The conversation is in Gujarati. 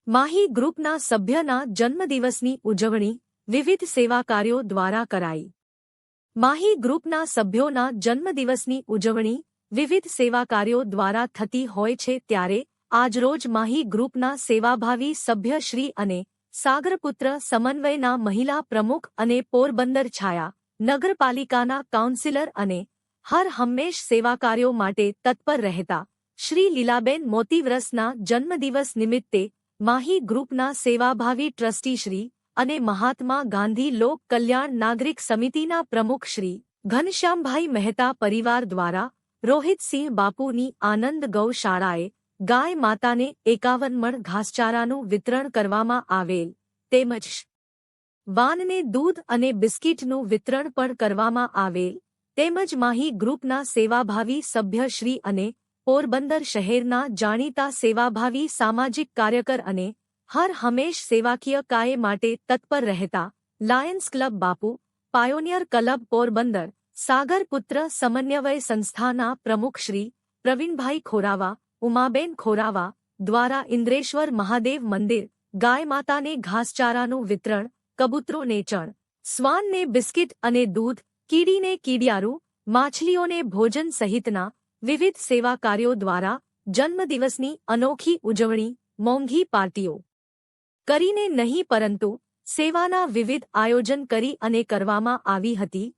માહી ગ્રુપના સભ્યના જન્મદિવસની ઉજવણી વિવિધ સેવા કાર્યો દ્વારા કરાઈ। માહી ગ્રુપના સભ્યોના જન્મદિવસની ઉજવણી વિવિધ સેવા કાર્યો દ્વારા થતી હોય છે, ત્યારે આજરોજ માહી ગ્રુપના સેવાભાવી સભ્ય શ્રી અને સાગરપુત્ર સમન્વયના મહિલા પ્રમુખ અને પોરબંદર છાયા નગરપાલિકાના કાઉન્સિલર અને હર હંમેશ સેવા કાર્યો માટે તત્પર રહેતા શ્રી લીલાબેન મોતીવ્રસના જન્મદિવસ નિમિત્તે માહી ગ્રુપના સેવાભાવી ટ્રસ્ટીશ્રી અને મહાત્મા ગાંધી લોક કલ્યાણ નાગરિક સમિતિના પ્રમુખ શ્રી ઘનશ્યામભાઈ મહેતા પરિવાર દ્વારા રોહિતસિંહ બાપુની આનંદ ગૌશાળાએ ગાય માતાને 51 મણ ઘાસચારાનું વિતરણ કરવામાં આવેલ, તેમજ વાનને દૂધ અને બિસ્કીટનું વિતરણ પણ કરવામાં આવેલ, તેમજ માહી ગ્રુપના સેવાભાવી સભ્ય શ્રી અને પોરબંદર શહેરના જાણીતા સેવાભાવી સામાજિક કાર્યકર અને હર હંમેશ સેવાકીય કાર્ય માટે તત્પર રહેતા લાયન્સ ક્લબ બાપુ, પાયોનિયર ક્લબ પોરબંદર, સાગરપુત્ર સમન્વય સંસ્થાના પ્રમુખ શ્રી પ્રવીણભાઈ ખોરાવા, ઉમાબેન ખોરાવા દ્વારા ઇન્દ્રેશ્વર મહાદેવ મંદિર ગાય માતાને ઘાસચારાનું વિતરણ, કબૂતરોને ચણ, શ્વાનને બિસ્કિટ અને દૂધ, કીડીને કીડિયારું, માછલીઓને ભોજન સહિતના વિવિધ સેવા કાર્યો દ્વારા જન્મદિવસની અનોખી ઉજવણી મોંઘી પાર્ટીઓ કરીને નહીં પરંતુ સેવાના વિવિધ આયોજન કરી અને કરવામાં આવી હતી।